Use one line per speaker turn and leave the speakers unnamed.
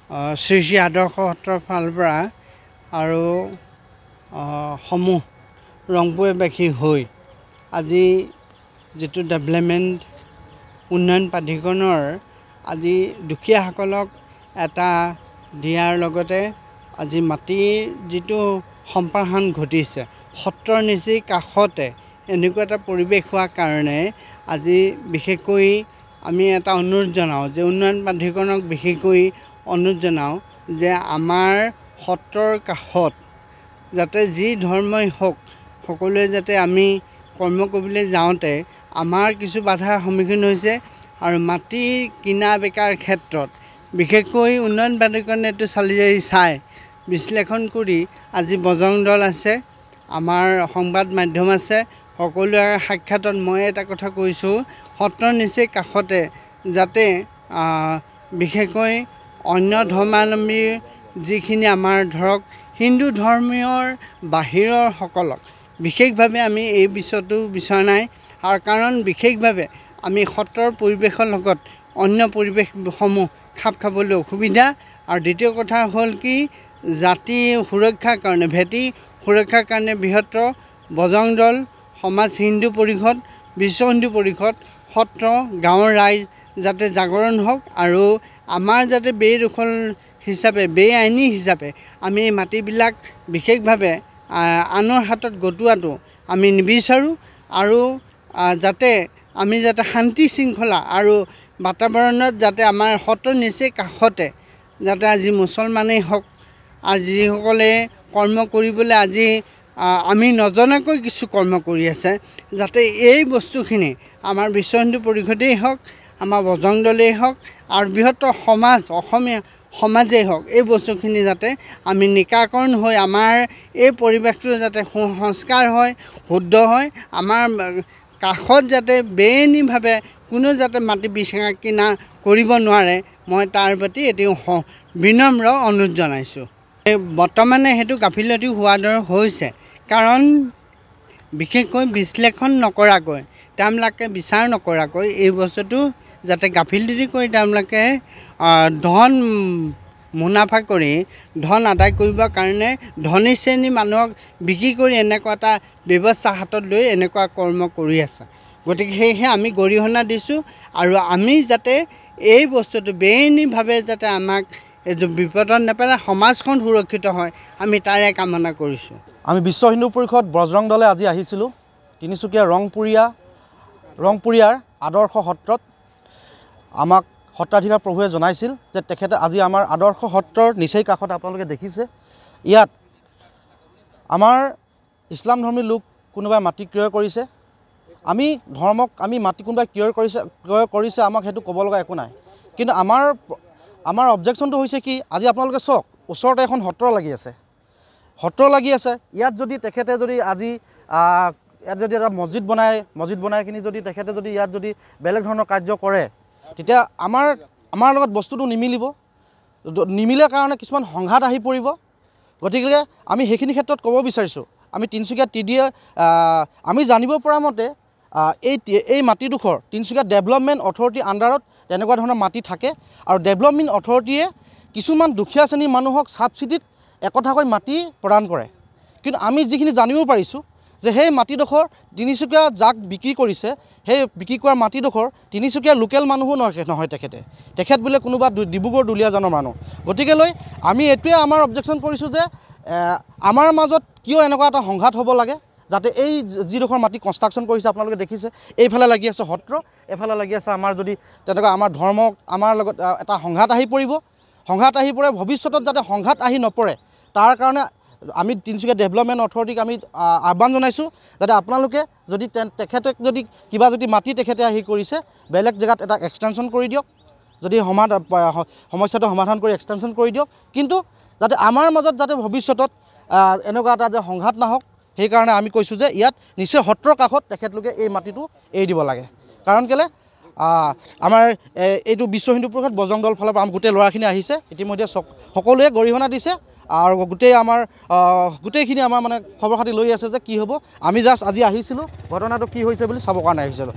শ্ৰী শ্ৰী আদৰ্শ সত্ৰৰ ফালৰ পৰা আৰু সমূহ ৰংপুৰবাসী হৈ আজি যিটো ডেভেলপমেণ্ট উন্নয়ন প্ৰাধিকৰণৰ আজি দুখীয়াসকলক এটা দিয়াৰ লগতে আজি মাটিৰ যিটো সম্প্ৰসাৰণ ঘটিছে সত্ৰৰ নিচেই কাষতে এনেকুৱা এটা পৰিৱেশ হোৱাৰ কাৰণে আজি বিশেষকৈ আমি এটা অনুৰোধ জনাওঁ যে উন্নয়ন প্ৰাধিকৰণক বিশেষকৈ অনুৰোধ জনাওঁ যে আমাৰ সত্ৰৰ কাষত যাতে যি ধৰ্মই হওক সকলোৱে যাতে আমি কৰ্ম কৰিবলৈ যাওঁতে আমাৰ কিছু বাধাৰ সন্মুখীন হৈছে আৰু মাটিৰ কিনা বেকাৰ ক্ষেত্ৰত বিশেষকৈ উন্নয়ন প্ৰাধিকৰণে এইটো চালি জাৰি চাই বিশ্লেষণ কৰি আজি বজৰং দল আছে, আমাৰ সংবাদ মাধ্যম আছে, সকলোৰে সাক্ষাতত মই এটা কথা কৈছোঁ সত্ৰৰ নিচেই কাষতে যাতে বিশেষকৈ অন্য ধৰ্মাৱলম্বী যিখিনি আমাৰ ধৰক হিন্দু ধৰ্মীয়ৰ বাহিৰৰ সকলক বিশেষভাৱে আমি এই বিষয়টো বিচৰা নাই আৰু কাৰণ বিশেষভাৱে আমি সত্ৰৰ পৰিৱেশৰ লগত অন্য পৰিৱেশসমূহ খাপ খাবলৈ অসুবিধা আৰু দ্বিতীয় কথা হ'ল কি জাতি সুৰক্ষাৰ কাৰণে ভেটি সুৰক্ষাৰ কাৰণে বৃহত্তৰ বজৰং দল সমাজ হিন্দু পৰিষদ বিশ্ব হিন্দু পৰিষদ সত্ৰ গাঁৱৰ ৰাইজ যাতে জাগৰণ হওক আৰু আমাৰ যাতে বেদখল হিচাপে বেআইনী হিচাপে আমি এই মাটিবিলাক বিশেষভাৱে আনৰ হাতত গতোৱাটো আমি নিবিচাৰোঁ আৰু যাতে আমি যাতে শান্তি শৃংখলা আৰু বাতাবৰণত যাতে আমাৰ সত্ৰৰ নিচেই কাষতে যাতে আজি মুছলমানেই হওক আৰু যিসকলে কৰ্ম কৰিবলৈ আজি আমি নজনাকৈ কিছু কৰ্ম কৰি আছে যাতে এই বস্তুখিনি আমাৰ বিশ্ব হিন্দু পৰিষদেই হওক আমাৰ বজৰং দলেই হওক আৰু বৃহত্তৰ সমাজ অসমীয়া সমাজেই হওক এই বস্তুখিনি যাতে আমি নিকাকৰণ হৈ আমাৰ এই পৰিৱেশটো যাতে সুসংস্কাৰ হয় শুদ্ধ হয় আমাৰ কাষত যাতে বেআইনীভাৱে কোনো যাতে মাটি বিচৰা কিনা কৰিব নোৱাৰে মই তাৰ প্ৰতি এটি বিনম্ৰ অনুৰোধ জনাইছোঁ। বৰ্তমানে সেইটো গাফিলতি হোৱাৰ দৰে হৈছে কাৰণ বিশেষকৈ বিশ্লেষণ নকৰাকৈ তেওঁলোকে বিচাৰ নকৰাকৈ এই বস্তুটো যাতে গাফিলতি কৰি তেওঁলোকে ধন মুনাফা কৰি ধন আদায় কৰিবৰ কাৰণে ধনী শ্ৰেণীৰ মানুহক বিক্ৰী কৰি এনেকুৱা এটা ব্যৱস্থা হাতত লৈ এনেকুৱা কৰ্ম কৰি আছে। গতিকে সেয়েহে আমি গৰিহণা দিছোঁ আৰু আমি যাতে এই বস্তুটো বেআইনীভাৱে যাতে আমাক এইটো বিপদত নেপেলাই সমাজখন সুৰক্ষিত হয় আমি তাৰে কামনা কৰিছোঁ।
আমি বিশ্ব হিন্দু পৰিষদ বজৰং দলে আজি আহিছিলোঁ তিনিচুকীয়া ৰংপুৰীয়াৰ আদৰ্শ সত্ৰত। আমাক সত্ৰাধিকাৰ প্ৰভুৱে জনাইছিল যে তেখেতে আজি আমাৰ আদৰ্শ সত্ৰৰ নিচেই কাষত আপোনালোকে দেখিছে ইয়াত আমাৰ ইছলাম ধৰ্মী লোক কোনোবাই মাটি ক্ৰয় কৰিছে আমি ধৰ্মক আমি মাটি কোনোবাই ক্ৰয় কৰিছে আমাক সেইটো ক'ব লগা একো নাই কিন্তু আমাৰ অবজেকশ্যনটো হৈছে কি আজি আপোনালোকে চাওক ওচৰতে এখন সত্ৰ লাগি আছে ইয়াত যদি তেখেতে যদি আজি ইয়াত যদি এটা মছজিদ বনাই কিনি যদি তেখেতে যদি ইয়াত যদি বেলেগ ধৰণৰ কাৰ্য কৰে তেতিয়া আমাৰ লগত বস্তুটো নিমিলে কাৰণে কিছুমান সংঘাত আহি পৰিব। গতিকে আমি সেইখিনি ক্ষেত্ৰত ক'ব বিচাৰিছোঁ আমি তিনিচুকীয়া TDA আমি জানিব পৰা মতে এই মাটিডোখৰ তিনিচুকীয়া ডেভেলপমেণ্ট অথৰিটিৰ আণ্ডাৰত তেনেকুৱা ধৰণৰ মাটি থাকে আৰু ডেভেলপমেণ্ট অথৰিটিয়ে কিছুমান দুখীয়া শ্ৰেণীৰ মানুহক ছাবচিডিত একঠাকৈ মাটি প্ৰদান কৰে কিন্তু আমি যিখিনি জানিব পাৰিছোঁ যে সেই মাটিডোখৰ তিনিচুকীয়া যাক বিক্ৰী কৰিছে সেই বিক্ৰী কৰা মাটিডোখৰ তিনিচুকীয়াৰ লোকেল মানুহো নহয় তেখেত বোলে কোনোবা ডিব্ৰুগড় দুলীয়াজানৰ মানুহ। গতিকে লৈ আমি এইটোৱে আমাৰ অবজেকশ্যন কৰিছোঁ যে আমাৰ মাজত কিয় এনেকুৱা এটা সংঘাত হ'ব লাগে যাতে এই যিডোখৰ মাটি কনষ্ট্ৰাকশ্যন কৰিছে আপোনালোকে দেখিছে এইফালে লাগি আছে সত্ৰ এফালে লাগি আছে আমাৰ যদি তেনেকুৱা আমাৰ ধৰ্মক আমাৰ লগত এটা সংঘাত আহি পৰে ভৱিষ্যতত যাতে সংঘাত আহি নপৰে তাৰ কাৰণে আমি তিনিচুকীয়া ডেভেলপমেণ্ট অথৰিটিক আমি আহ্বান জনাইছোঁ যাতে আপোনালোকে যদি তেখেতক যদি কিবা যদি মাটি তেখেতে আহি কৰিছে বেলেগ জেগাত এটা এক্সটেনশ্যন কৰি দিয়ক যদি সমস্যাটো সমাধান কৰি এক্সটেনশ্যন কৰি দিয়ক কিন্তু যাতে আমাৰ মাজত যাতে ভৱিষ্যতত এনেকুৱা এটা যে সংঘাত নাহক সেইকাৰণে আমি কৈছোঁ যে ইয়াত নিশ্চয় সত্ৰৰ কাষত তেখেতলোকে এই মাটিটো এৰি দিব লাগে কাৰণ কেলৈ আমাৰ এইটো বিশ্ব হিন্দু পৰিষদ বজৰং দল ফালৰ পৰা গোটেই ল'ৰাখিনি আহিছে ইতিমধ্যে সকলোৱে গৰিহণা দিছে আৰু গোটেইখিনি আমাৰ মানে খবৰ খাতি লৈ আছে যে কি হ'ব আমি জাষ্ট আজি আহিছিলোঁ ঘটনাটো কি হৈছে বুলি চাবৰ কাৰণে আহিছিলোঁ।